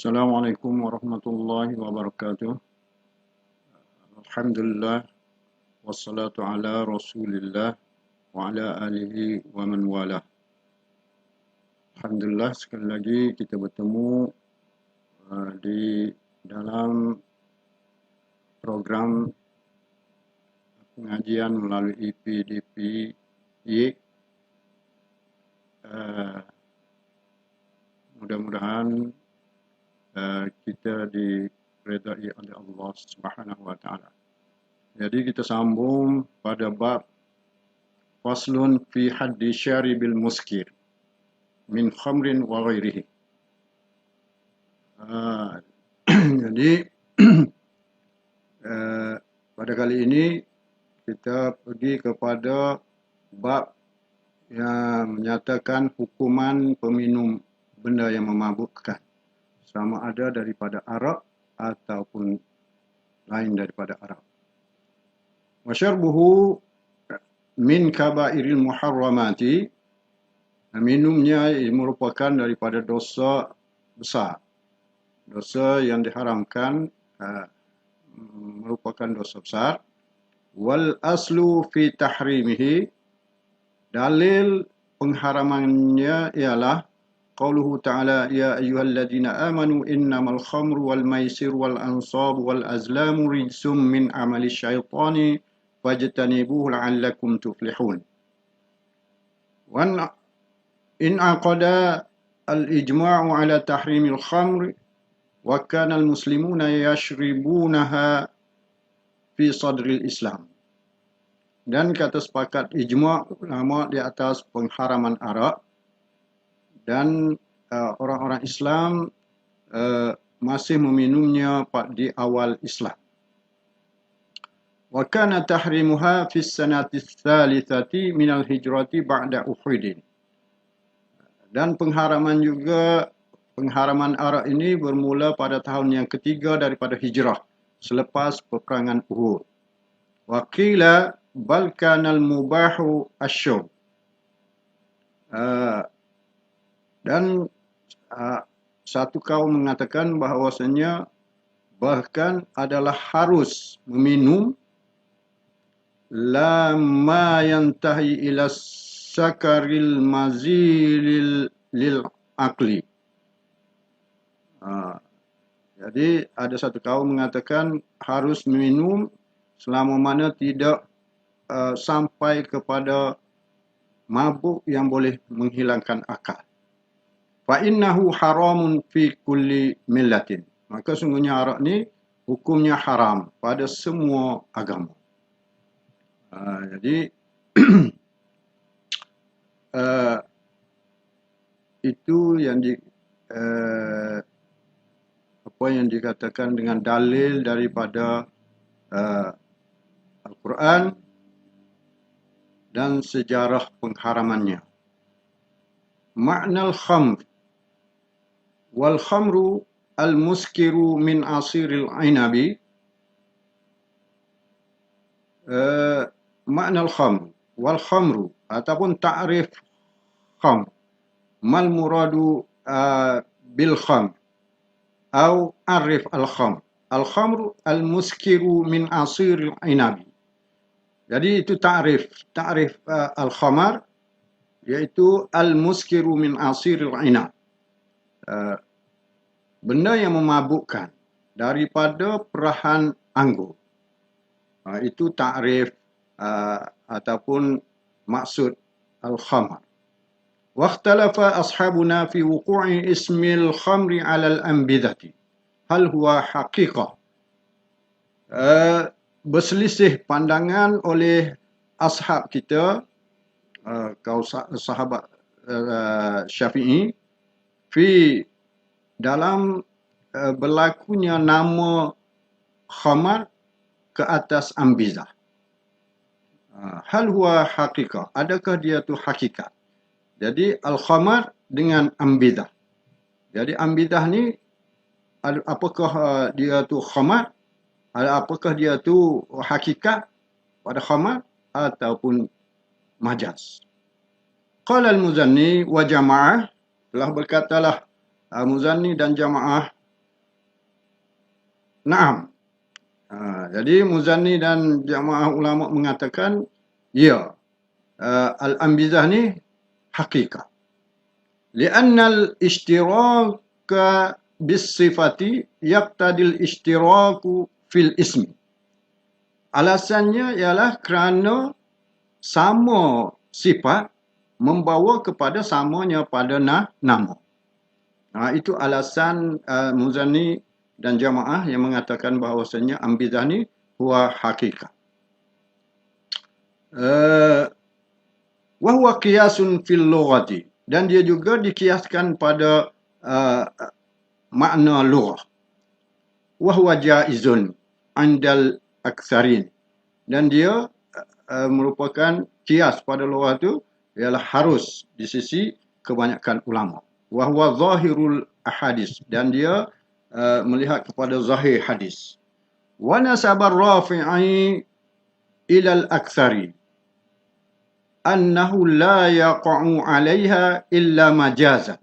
Assalamualaikum warahmatullahi wabarakatuh. Alhamdulillah wassalatu ala Rasulillah wa ala alihi wa man wala. Alhamdulillah sekali lagi kita bertemu di dalam program pengajian melalui PDPY. Mudah-mudahan kita diredai oleh Allah Subhanahu wa taala. Jadi kita sambung pada bab faslun fi haddi syaribil muskir min khamrin wa ghairihi. Jadi pada kali ini kita pergi kepada bab yang menyatakan hukuman peminum benda yang memabukkan, sama ada daripada arak ataupun lain daripada arak. Wa syarbuhu min kabairil muharramati, minumnya merupakan daripada dosa besar. Dosa yang diharamkan merupakan dosa besar. Wal aslu fi tahrimihi, dalil pengharamannya ialah qauluhu ta'ala ya ayyuhalladzina amanu innamal khamru wal maisir wal ansab wal azlamu rijsum min amali syaitani fajtanibuhu la'allakum tuflihun. Wa in aqada al-ijma'u ala tahrimil khamri wa kana al-muslimuna yashribunaha fi sadril Islam. Dan kata sepakat ijma' ulama di atas pengharaman arak, dan orang-orang Islam masih meminumnya di awal Islam. Wa kana tahrimuha fi sanati tsalitsati minal hijrati ba'da Uhud. Dan pengharaman arak ini bermula pada tahun yang ketiga daripada hijrah selepas peperangan Uhud. Wa qila bal kana al-mubahu asy-syurb. Dan satu kaum mengatakan bahawasanya bahkan adalah harus meminum la ma yantahi ila sakaril mazilil lil aqli. Jadi ada satu kaum mengatakan harus meminum selama mana tidak sampai kepada mabuk yang boleh menghilangkan akal. Fa innahu haramun fi kulli millatin. Maka sungguhnya arak ni hukumnya haram pada semua agama. Jadi itu yang yang dikatakan dengan dalil daripada Al-Quran dan sejarah pengharamannya. Ma'nal khamr wal khamru al-muskiru min asiril inabi. Ma'nal khamr wal khamru ataupun ta'rif khamr, mal muradu bil khamr atau arif al khamr. Al khamru al-muskiru min asiril inabi. Jadi itu ta'rif al-khamar, iaitu al-muskiru min asiril inab. Benda yang memabukkan daripada perahan anggur. Itu ta'rif ataupun maksud al-khamar. Wakhtalafa ashabuna fi wuqu'i ismil khamri 'ala al-anbidhati. Hal huwa haqiqah? Berselisih pandangan oleh ashab kita, kaum sahabat Syafi'i, fi dalam berlakunya nama khamar ke atas ambizah. Hal huwa haqiqah? Adakah dia tu hakikat? Jadi al-khamar dengan ambizah. Jadi ambizah ni apakah dia tu khamar? Apakah dia tu hakikat pada khamar ataupun majaz? Qala al-Muzanni wa jama'ah, telah berkatalah Muzanni dan jamaah Naam. Jadi Muzani dan jamaah ulama mengatakan, ya, al-ambizah ni hakikat. Lianna al-ishtiraka bis-sifati yaqtadil ishtiraku fil ismi. Alasannya ialah kerana sama sifat membawa kepada samanya pada nama. Itu alasan Muzani dan jamaah yang mengatakan bahawasanya ambizah ni huwa hakikat. Wa huwa qiyasun fil lughati, dan dia juga dikiaskan pada makna lughah. Wa huwa jaizun andal aktsarin, dan dia merupakan kias pada lughah itu ialah harus di sisi kebanyakan ulama. Wa huwa zahirul ahadis, dan dia melihat kepada zahir hadis. Wa nasabar rafi'i ila al-aktsari annahu la yaqa'u 'alaiha illa majazan.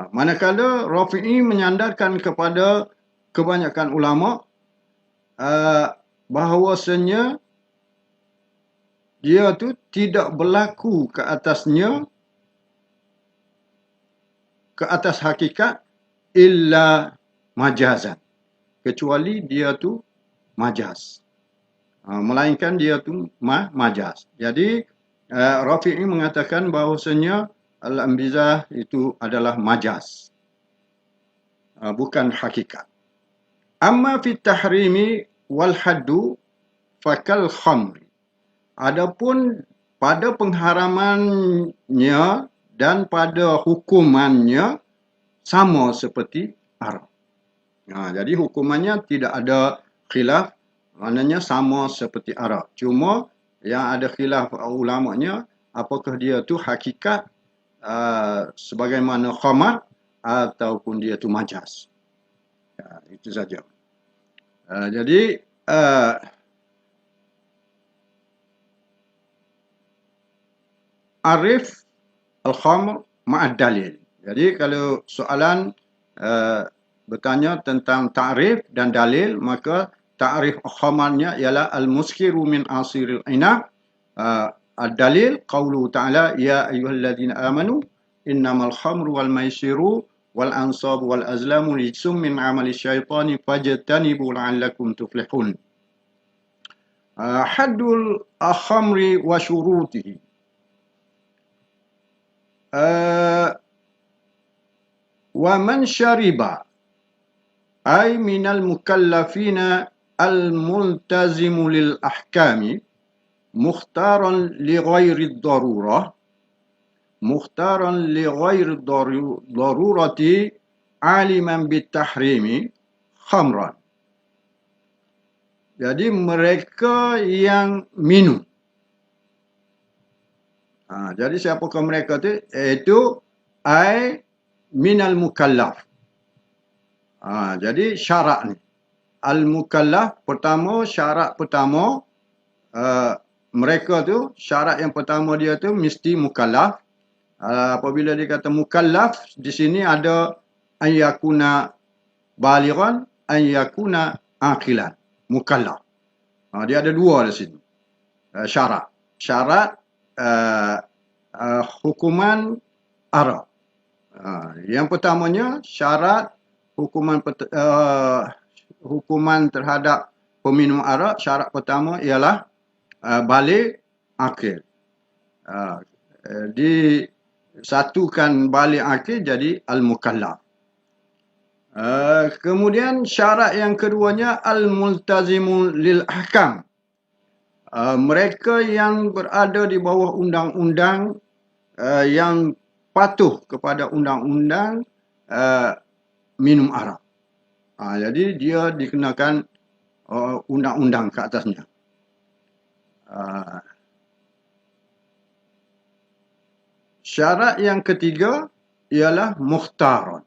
Manakala Rafi'i menyandarkan kepada kebanyakan ulama bahawasanya dia tu tidak berlaku ke atasnya, ke atas hakikat, illa majazan, kecuali dia tu majaz. Melainkan dia tu majaz. Jadi Rafi'i mengatakan bahawasanya al-ambizah itu adalah majaz, bukan hakikat. Amma fi tahrimi wal haddu fakal khamri. Adapun pada pengharamannya dan pada hukumannya sama seperti arak. Jadi hukumannya tidak ada khilaf, maknanya sama seperti arak. Cuma yang ada khilaf ulamanya, apakah dia tu hakikat sebagaimana khamar ataupun dia tu majaz. Itu saja. Jadi arif al-khamr ma'ad dalil. Jadi kalau soalan bertanya tentang ta'rif dan dalil, maka ta'rif khamarnya ialah al-muskiru min asiril inab. Ad-dalil qaulu ta'ala ya ayyuhalladzina amanu innamal khamru wal maisiru wal ansabu wal azlamu rijsum min amali syaitani fajtanibu la'allakum tuflihun. Haddul khamri wa syurutihi. Wa man syariba ay minal mukallafina al-multazimu lil ahkami mukhtaran li ghairi darurah, mukhtaran li ghairi darurati aliman bitahrimi khamran. Jadi mereka yang minum. Jadi siapakah mereka itu? Iaitu ay minal mukallaf. Jadi syarat ni. Al-mukallaf, pertama, syarat pertama, mereka tu, syarat yang pertama dia tu mesti mukallaf. Apabila dia kata mukallaf, di sini ada an yakuna balighan, an yakuna aqilan. Mukallaf. Dia ada dua di sini. Syarat. Syarat hukuman arak. Yang pertamanya syarat hukuman terhadap peminum arak, syarat pertama ialah baligh akil. Disatukan baligh akil jadi al-mukallaf. Kemudian syarat yang keduanya al-multazimu lil ahkam. Mereka yang berada di bawah undang-undang, yang patuh kepada undang-undang minum arak. Jadi dia dikenakan undang-undang ke atasnya. Syarat yang ketiga ialah mukhtaran.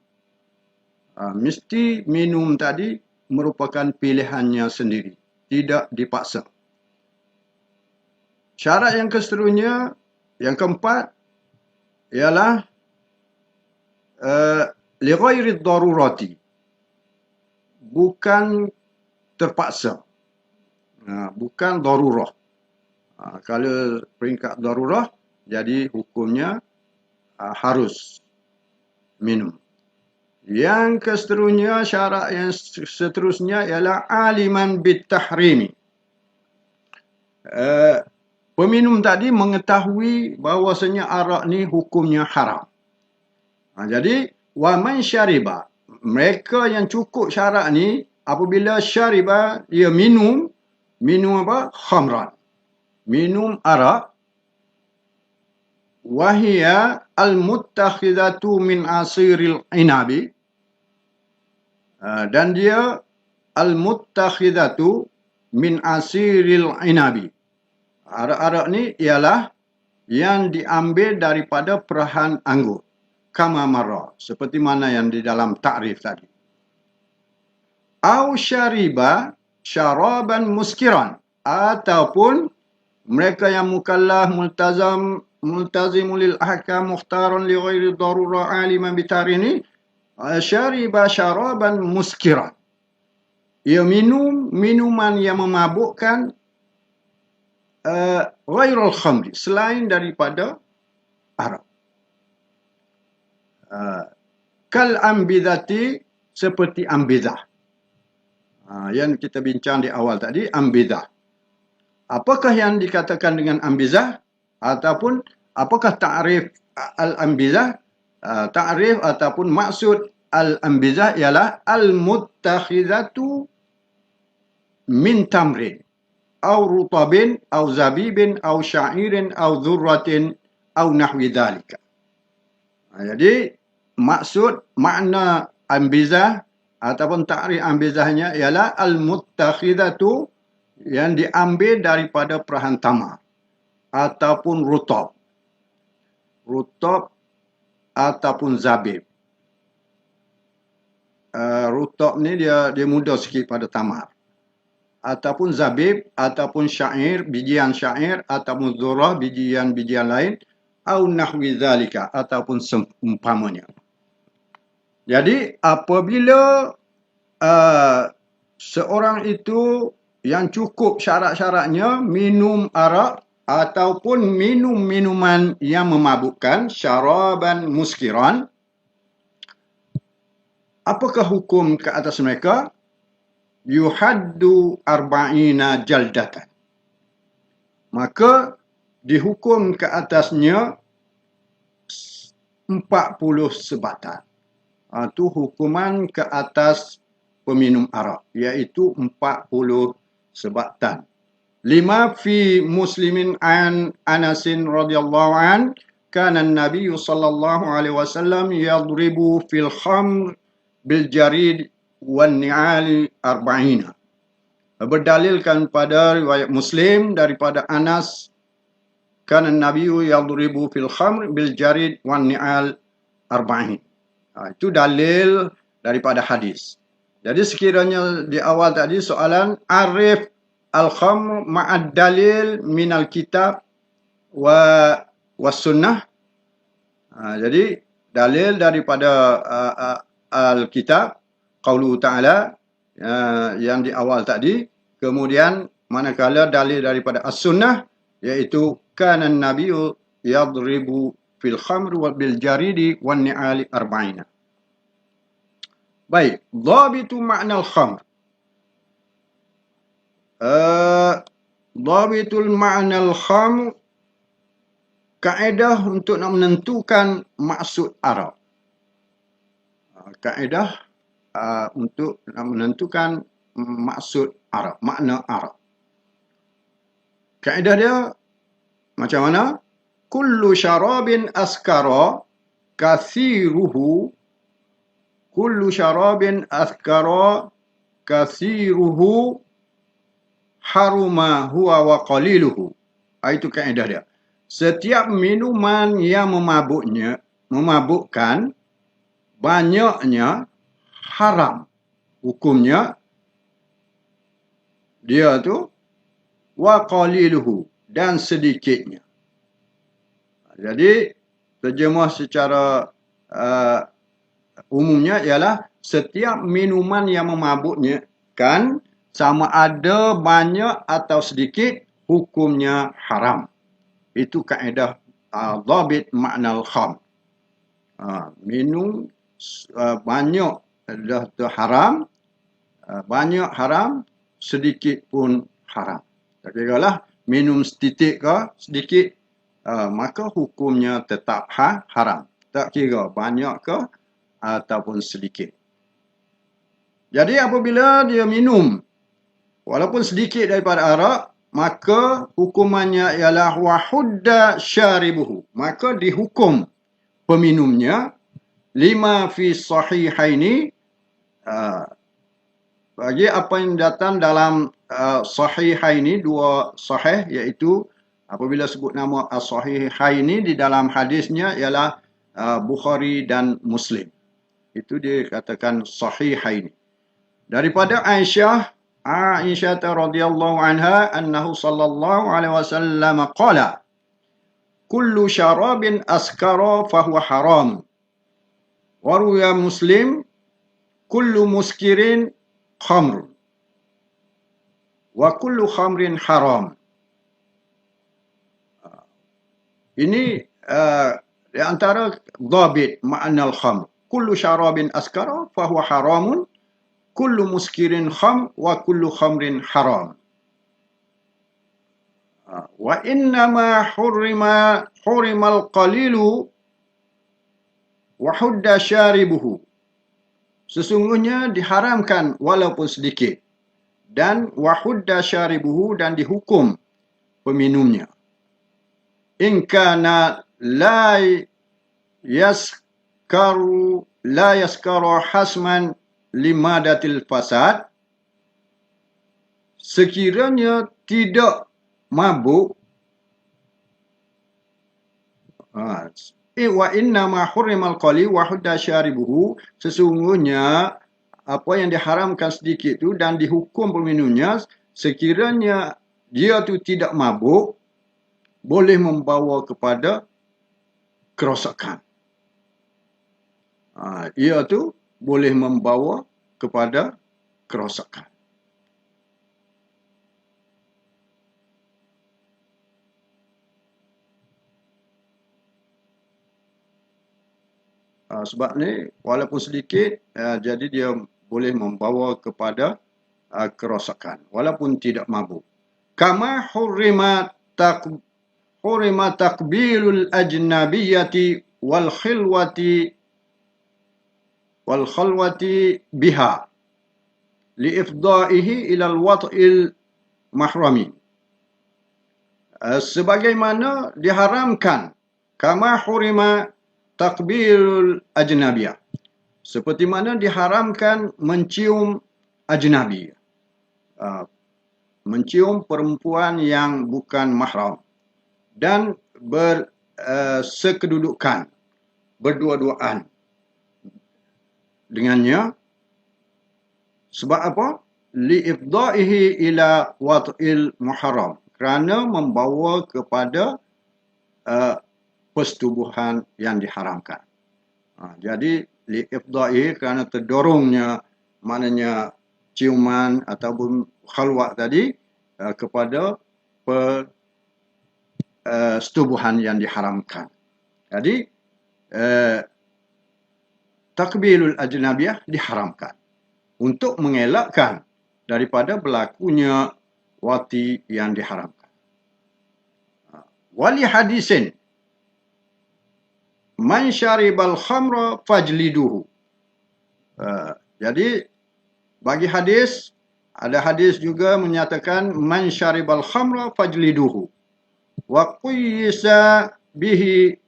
Mesti minum tadi merupakan pilihannya sendiri, tidak dipaksa. Syarat yang keseterusnya, yang keempat, ialah li ghairi darurati. bukan terpaksa. Bukan darurah. Kalau peringkat darurah, jadi hukumnya harus minum. Yang keseterusnya, syarat yang seterusnya ialah aliman bitahrimi. Peminum tadi mengetahui bahawasanya arak ni hukumnya haram. Jadi wa man syariba, mereka yang cukup syarat ni apabila syariba dia minum apa? Khamran. Minum arak. Wahia al-muttakhidatu min asiril inabi. Dan dia al-muttakhidatu min asiril inabi. Arak-arak ni ialah yang diambil daripada perahan anggur. Kama marra, seperti mana yang di dalam takrif tadi. Au syariba syaraban muskiran, ataupun mereka yang mukallaf multazim lil ahkam mukhtaran li ghairi darurah aliman bitarini, syariba syaraban muskiran. Ia minum minuman yang memabukkan ghairul khamri, selain daripada arak. Kal ambidati, seperti ambidah. Yang kita bincang di awal tadi, ambidah. Apakah yang dikatakan dengan ambidah? Ataupun apakah ta'rif al-ambidah? Ta'rif ataupun maksud al-ambidah ialah al-muttakhidatu min tamrin, au rutabin, au zabibin, au sya'irin, au dhurratin, au nahwi dhalika. Jadi maksud makna ambizah ataupun ta'rif ambizahnya ialah al-muttakhidatu, yang diambil daripada perahan tamar ataupun rutab ataupun zabib. Rutab ni dia mudah sikit pada tamar, ataupun zabib, ataupun syair, bijian syair, ataupun zurah, bijian lain, au nahwi zalika, ataupun seumpamanya. Jadi apabila seorang itu yang cukup syarat-syaratnya minum arak ataupun minum minuman yang memabukkan, syaraban muskiran, apakah hukum ke atas mereka? Yuhaddu arba'ina jaldatan. Maka dihukum ke atasnya 40 sebatan. Itu hukuman ke atas peminum arak, iaitu 40 sebatan. 5 fi muslimin an Anasin radhiyallahu an, kana an-nabiy sallallahu alaihi wasallam yadribu fil khamr bil jarid wan ni'ali arba'ina. Berdalilkan pada riwayat Muslim daripada Anas, kana an-nabiy yadribu fil khamr bil jarid wan ni'al arba'in. Itu dalil daripada hadis. Jadi sekiranya di awal tadi soalan arif al-khamr ma'ad dalil minal kitab wa sunnah. Jadi dalil daripada al-kitab, qaulu ta'ala, yang di awal tadi. Kemudian manakala dalil daripada as-sunnah, iaitu kana an-nabiyyu yadribu fil khamr wa bil jaridi wan ni'ali arba'ina. Baik, dhabitu ma'na al-khamr. Dhabitul ma'na al-khamr, kaedah untuk nak menentukan maksud arak. Kaedah untuk nak menentukan maksud arak, makna arak. Kaedah dia macam mana? Kullu syarabin askara kathiruhu, kullu syarabin askara kathiruhu haruma huwa wa qaliluhu. Itu kaedah dia. Setiap minuman yang memabukkan, banyaknya haram. Hukumnya dia tu wa qaliluhu, dan sedikitnya. Jadi terjemah secara umumnya ialah setiap minuman yang memabuknya kan sama ada banyak atau sedikit hukumnya haram. Itu kaedah dhabit makna al-kham. Minum banyak dah haram, banyak haram, sedikit pun haram. Tak kira lah minum setitik ke sedikit, maka hukumnya tetap haram. Tak kira banyak ke ataupun sedikit. Jadi apabila dia minum walaupun sedikit daripada arak, maka hukumannya ialah wahudda syaribuhu. Maka dihukum peminumnya lima fi sahihaini, bagi apa yang datang dalam sahihaini, dua sahih, iaitu apabila sebut nama as-sahihaini di dalam hadisnya ialah Bukhari dan Muslim. Itu dikatakan sahihaini. Daripada Aisyah radhiyallahu anha annahu sallallahu alaihi wasallam qala kullu syarabin askara fahuwa haram. Wa ruya Muslim kullu muskirin khamr wa kullu khamrin haram. Ini di antara dhabit makna al-khamr. Kullu syarabin askara fahuwa haramun, kullu muskirin kham wa kullu khamrin haram. Wa innama hurimal qalilu wa hudda syaribuhu. Sesungguhnya diharamkan walaupun sedikit, dan wahudda syaribuhu, dan dihukum peminumnya. In kana la yaskaru hasman limadatil fasad, sekiranya tidak mabuk, wa inna ma hurrimal qali wa hudda syaribuhu, sesungguhnya apa yang diharamkan sedikit itu dan dihukum peminumnya, sekiranya dia tu tidak mabuk, boleh membawa kepada kerosakan. Ia tu boleh membawa kepada kerosakan. Sebab ni walaupun sedikit, jadi dia boleh membawa kepada kerosakan walaupun tidak mabuk. Kama hurima takbilul ajnabiyyati wal khalwati biha li ifda'ihi ila al-wat'il mahrami. Sebagaimana diharamkan, kama hurima takbilul ajnabiyah, seperti mana diharamkan mencium ajnabi, mencium perempuan yang bukan mahram dan bersekedudukan, berdua-duaan dengannya. Sebab apa? Li'ifda'ihi ila wat'il muharram, kerana membawa kepada persetubuhan yang diharamkan. Jadi li'ifda'ihi, kerana terdorongnya, maknanya ciuman ataupun khalwat tadi, kepada persetubuhan yang diharamkan. Jadi takbilul ajnabiyah diharamkan untuk mengelakkan daripada berlakunya wati yang diharamkan. Wali hadisin man syaribal khamra fajliduhu. Jadi bagi hadis, ada hadis juga menyatakan man syaribal khamra fajliduhu wa quyisa bihi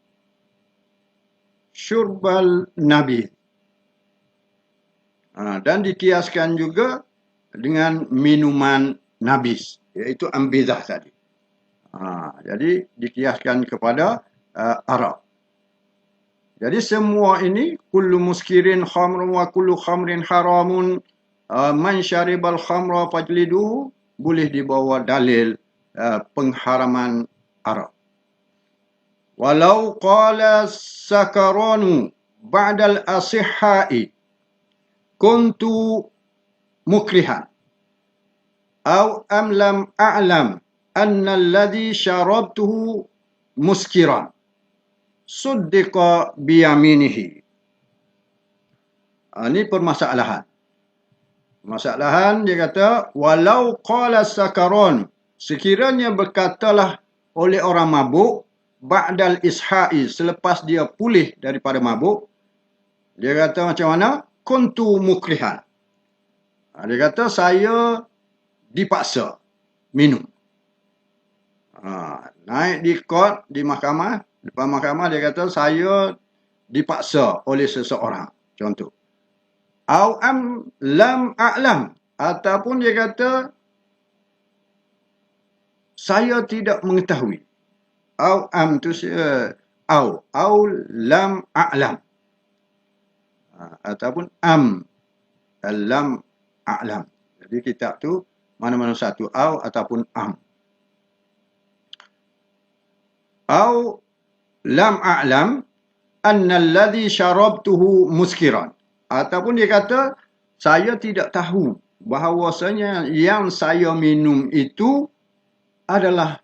syurbal nabi. Dan dikiaskan juga dengan minuman nabis, iaitu ambizah tadi. Jadi dikiaskan kepada arak. Jadi semua ini, kullu muskirin khamrun wa kullu khamrin haramun, man syaribal khamra fajliduhu, boleh dibawa dalil pengharaman arak. Walau qala sakaranu ba'dal asihha'i kuntu mukrihan aw am lam a'lam anna alladhi syarabtuhu muskiran suddiqa biyaminihi. Ini permasalahan. Masalahan dia kata, walau qala sakaron, sekiranya berkatalah oleh orang mabuk, ba'dal isha'i, selepas dia pulih daripada mabuk, dia kata macam mana? Kuntu mukrihan. Dia kata, saya dipaksa minum. Naik di court, di mahkamah, depan mahkamah, dia kata, saya dipaksa oleh seseorang. Contoh. Au am lam a'lam, ataupun dia kata saya tidak mengetahui. Au am tu au lam a'lam, ataupun am lam a'lam. Jadi kitab tu mana-mana satu, au ataupun am. Au lam a'lam anna alladhi syarabtuhu muskiran. Ataupun dia kata, saya tidak tahu bahawasanya yang saya minum itu adalah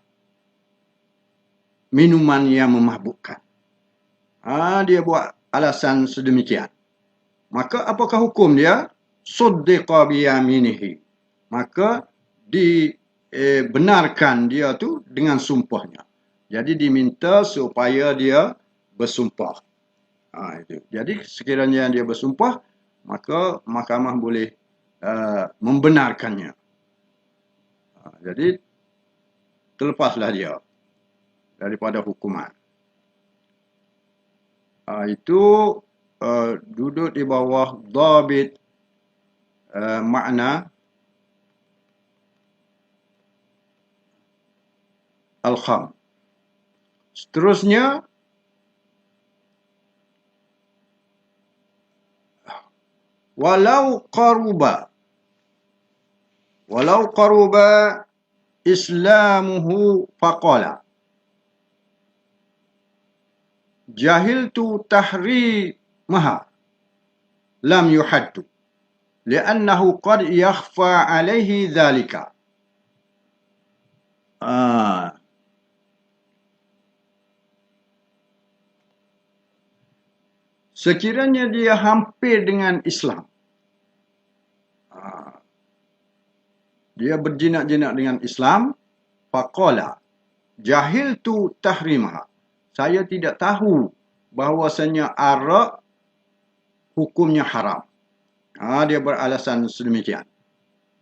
minuman yang memabukkan. Dia buat alasan sedemikian. Maka apakah hukum dia? Suddiqa biyaminihi. Maka dibenarkan dia tu dengan sumpahnya. Jadi diminta supaya dia bersumpah. Itu. Jadi sekiranya dia bersumpah, maka mahkamah boleh membenarkannya. Jadi terlepaslah dia daripada hukuman. Itu duduk di bawah dhabit makna al-kham. Seterusnya, walau qaruba islamuhu faqala jahiltu tahrimaha lam yuhaddu li'annahu qad yakhfa alaihi dhalika. Sekiranya dia hampir dengan Islam, dia berjinak-jinak dengan Islam, faqala jahiltu tahrimaha, saya tidak tahu bahawasanya arak hukumnya haram. Dia beralasan sedemikian.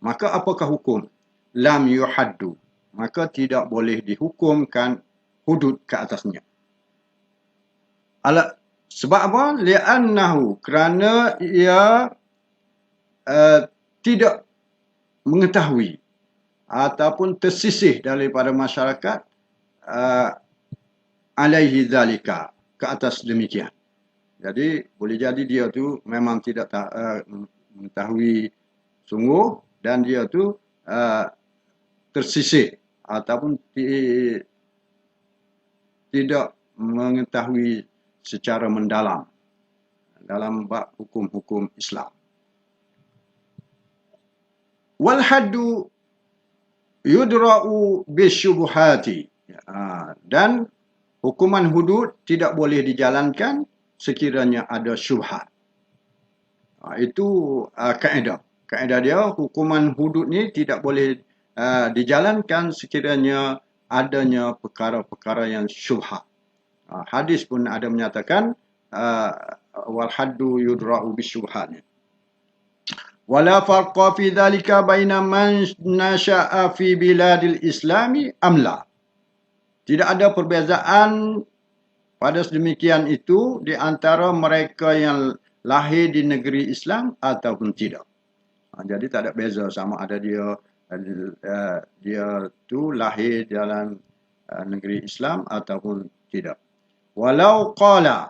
Maka apakah hukum? Lam yuhaddu, maka tidak boleh dihukumkan hudud ke atasnya. Sebab apa? Li'annahu, kerana ia tidak mengetahui ataupun tersisih daripada masyarakat alaihi dzalika, ke atas demikian. Jadi boleh jadi dia tu memang tidak mengetahui sungguh, dan dia tu tersisih ataupun tidak mengetahui secara mendalam dalam bab hukum-hukum Islam. Wal haddu yudra'u bisyubuhati, dan hukuman hudud tidak boleh dijalankan sekiranya ada syubhat. Itu kaedah. Kaedah dia, hukuman hudud ni tidak boleh dijalankan sekiranya adanya perkara-perkara yang syubhat. Hadis pun ada menyatakan wal haddu yudra'u bisyubhat. Wala farqa fi dhalika baina man nasha'a fi biladil islami amla. Tidak ada perbezaan pada sedemikian itu di antara mereka yang lahir di negeri Islam ataupun tidak. Jadi tak ada beza sama ada dia tu lahir dalam negeri Islam ataupun tidak. Walau qala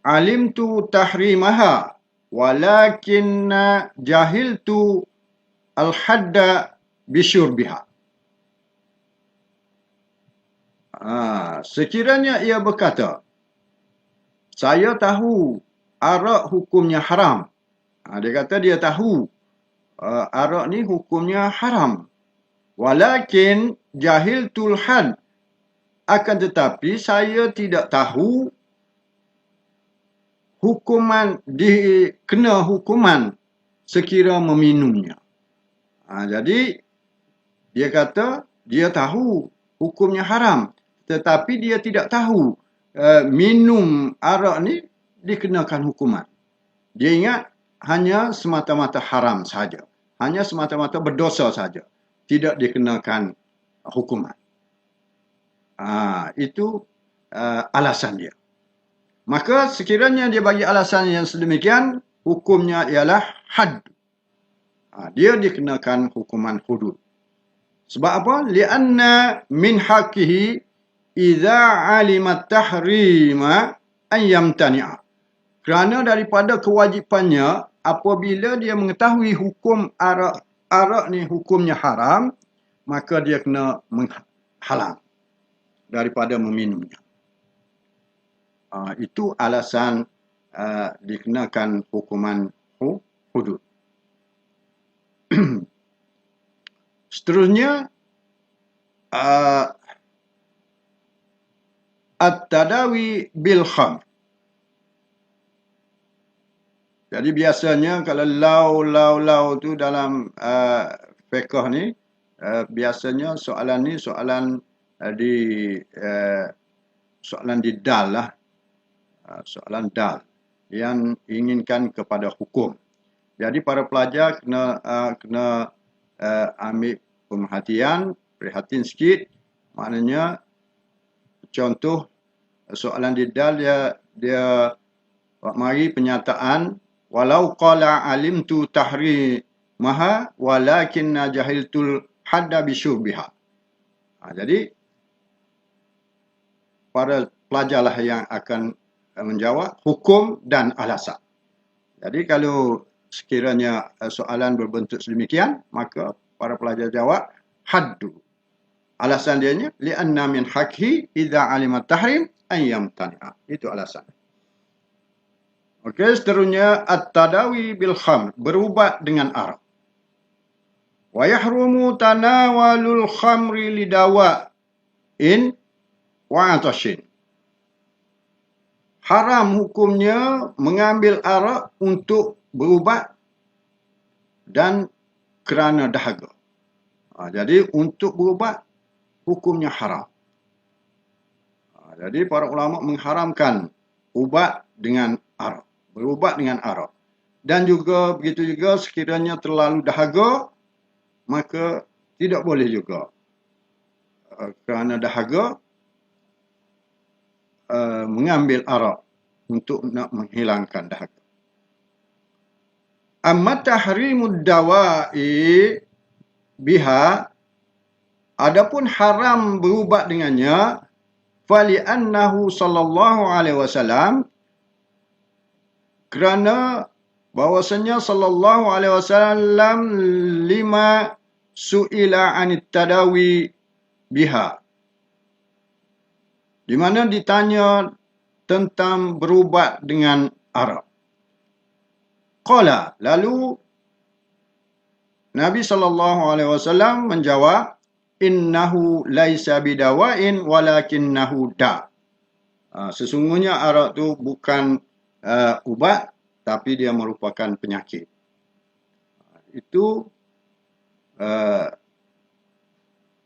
alimtu tahrimaha walakin jahiltu al-hadda bisyurbiha. Sekiranya ia berkata, saya tahu arak hukumnya haram, Dia kata dia tahu arak ni hukumnya haram. Walakin jahiltul had. Akan tetapi saya tidak tahu kena hukuman sekira meminumnya. Jadi dia kata dia tahu hukumnya haram, tetapi dia tidak tahu minum arak ni dikenakan hukuman. Dia ingat hanya semata-mata haram saja, hanya semata-mata berdosa saja, tidak dikenakan hukuman. Itu alasan dia. Maka sekiranya dia bagi alasan yang sedemikian, hukumnya ialah had. Dia dikenakan hukuman hudud. Sebab apa? Lianna min haqqihi idza alimat tahrima an yamtani'a. Kerana daripada kewajipannya apabila dia mengetahui hukum arak ni hukumnya haram, maka dia kena menghalang daripada meminumnya. Itu alasan dikenakan hukuman hudud. Seterusnya, at-tadawi bil khamr. Jadi biasanya kalau lau tu dalam fiqh ni, biasanya soalan ni soalan di dal lah. Soalan dal yang inginkan kepada hukum. Jadi para pelajar kena ambil prihatin sikit. Maknanya contoh soalan di dal dia mari pernyataan walau qala alimtu tahrimaha walakinna jahiltul hadda bisyubbiha. Jadi para pelajarlah yang akan menjawab hukum dan alasan. Jadi kalau sekiranya soalan berbentuk sedemikian, maka para pelajar jawab haddu. Alasan dia li'anna min haqqi idza alima tahrim an yamtani'a. Itu alasan. Okey, seterusnya at-tadawi bil khamr, berubat dengan arak. Wa yahrumu tanawalul khamri lidawa'in wa atashin. Haram hukumnya mengambil arak untuk berubat dan kerana dahaga. Jadi untuk berubat hukumnya haram. Jadi para ulama mengharamkan ubat dengan arak, berubat dengan arak. Dan juga begitu juga sekiranya terlalu dahaga, maka tidak boleh juga kerana dahaga mengambil arak untuk nak menghilangkan dahaga. Amma tahrimud dawa'i biha, adapun haram berubat dengannya, fali annahu sallallahu alaihi wasallam, kerana bahwasanya sallallahu alaihi wasallam lima su'ila anit tadawi biha, di mana ditanya tentang berubat dengan arak. Qala, lalu Nabi SAW menjawab, innahu laisa bidawain walakinnahu da. Sesungguhnya arak tu bukan ubat, tapi dia merupakan penyakit. Itu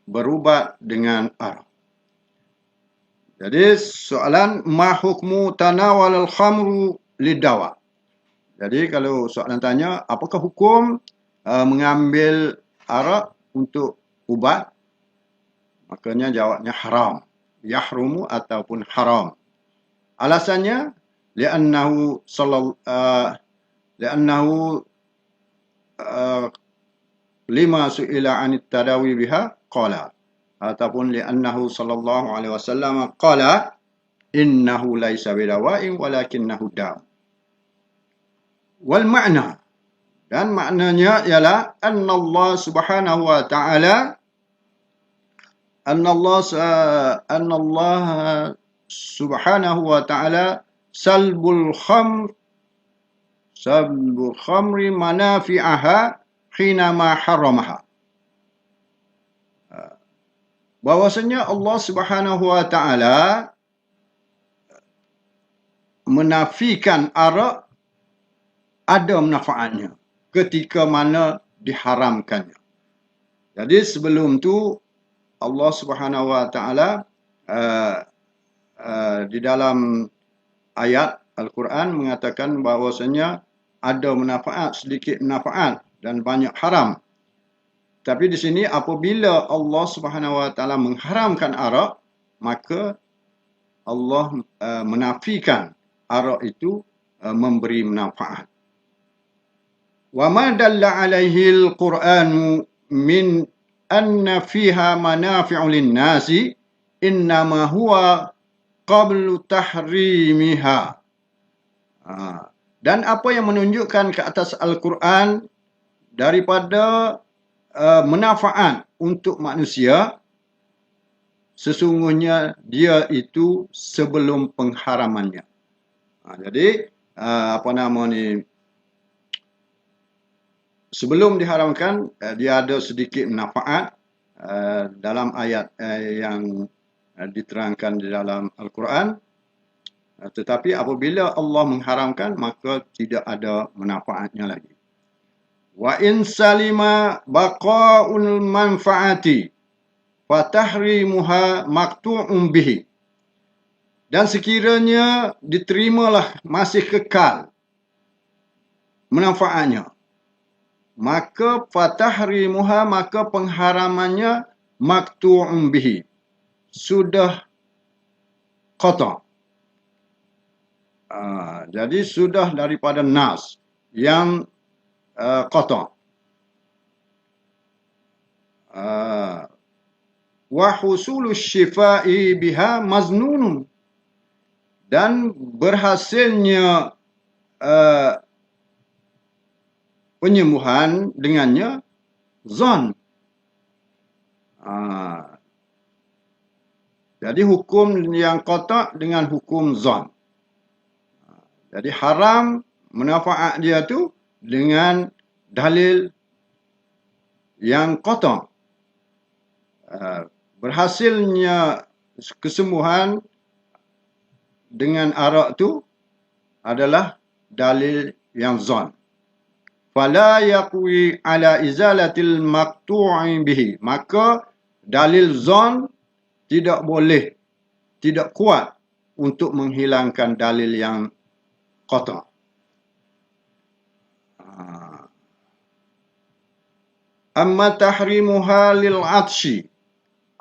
berubat dengan arak. Jadi soalan ma hukmu tanawal al-khamru lidawa. Jadi kalau soalan tanya apakah hukum mengambil arak untuk ubat, makanya jawabnya haram, yahrumu ataupun haram. Alasannya li'annahu lima su'ila anit tadawi biha qala, ataupun li'annahu sallallahu alaihi wasallam qala innahu laisa bidawa'in walakinnahu da'. Wal ma'na, dan maknanya ialah Allah subhanahu wa ta'ala, Allah subhanahu wa ta'ala salbul khamr sabbu khamri manafi'aha hinama haramaha. Bahwasanya Allah Subhanahu wa taala menafikan arak ada manfaatnya ketika mana diharamkannya. Jadi sebelum tu Allah Subhanahu wa taala di dalam ayat Al-Quran mengatakan bahawasanya ada manfaat, sedikit manfaat dan banyak haram. Tapi di sini apabila Allah Subhanahu wa taala mengharamkan arak, maka Allah menafikan arak itu memberi manfaat. Wa ma dalla alaihi al-Qur'an min anna fiha manafi'u lin-nasi innama huwa qablu tahrimiha. Dan apa yang menunjukkan ke atas Al-Quran daripada manfaat untuk manusia, sesungguhnya dia itu sebelum pengharamannya. Jadi sebelum diharamkan dia ada sedikit manfaat dalam ayat yang diterangkan di dalam Al-Quran. Tetapi apabila Allah mengharamkan, maka tidak ada manfaatnya lagi. Wa in salima baqa'ul manfaati fatahrimuha maqtu'un bihi. Dan sekiranya diterimalah masih kekal manfaatnya, maka fatahrimuha, maka pengharamannya maqtu'un bihi, sudah qata'. Jadi sudah daripada nas yang qata'. Wa husulu syifai biha maznunun, dan berhasilnya penyembuhan dengannya zon. Jadi hukum yang qata' dengan hukum zon. Jadi haram manfaat dia tu dengan dalil yang qata'. Berhasilnya kesembuhan dengan arak tu adalah dalil yang zon. Fala yaqwi ala izalatil maqtu'i bihi, maka dalil zon tidak boleh, tidak kuat untuk menghilangkan dalil yang qata'. Amma tahrimuha lil 'atshi,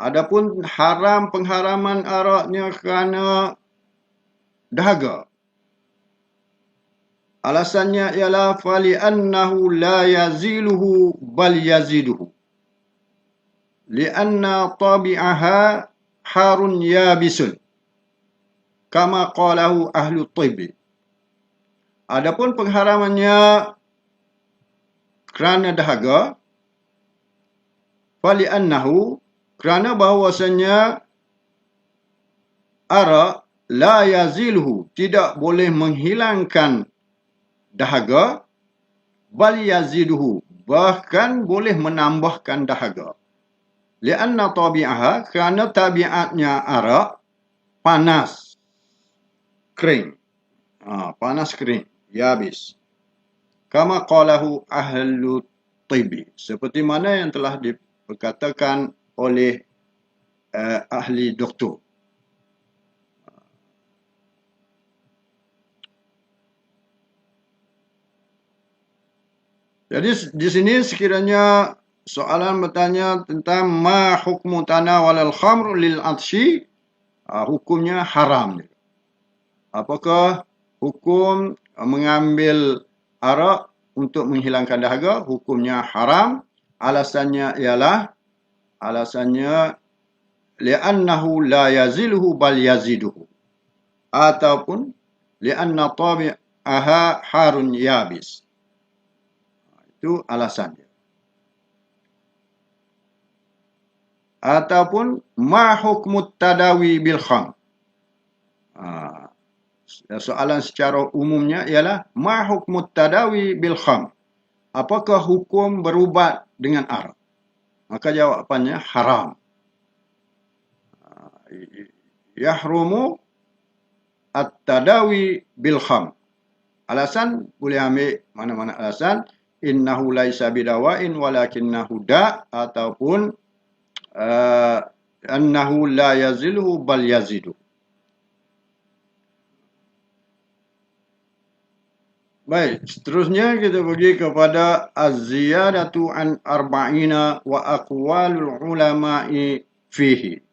adapun haram pengharaman araknya kerana dahaga, alasannya ialah fali annahu la yaziluhu bal yaziduhu lianna tabi'aha harun yabisun kama qalahu ahlu tibbi. Adapun pengharamannya kerana dahaga, fali annahu, kerana bahawasanya arak la yazilhu, tidak boleh menghilangkan dahaga, bal yaziduhu, bahkan boleh menambahkan dahaga. Lianna tabi'aha, kerana tabiatnya arak panas, kering. Panas kering, yabis. Kama qalahu ahlu tibbi, seperti mana yang telah dikatakan oleh ahli doktor. Jadi di sini sekiranya soalan bertanya tentang ma hukmu tanawal al-khamr lil 'atshi, hukumnya haram. Apakah hukum mengambil arak untuk menghilangkan dahaga? Hukumnya haram. Alasannya ialah li'annahu la yaziluhu bal yaziduhu, ataupun li'anna tabi'aha harun yabis. Itu alasannya. Ataupun ma hukmut tadawi bil kham, Soalan secara umumnya ialah ma hukmut tadawi bil kham? Apakah hukum berubat dengan arak? Maka jawapannya haram. Yahrumu at-tadawi bil kham. Alasan boleh ambil mana-mana alasan. Innahu laisa bidawain walakinnahu da, ataupun annahu la yazilhu bal yazidu. Baik, seterusnya kita pergi kepada az-ziyadatu an arba'ina wa aqwalul ulama'i fihi.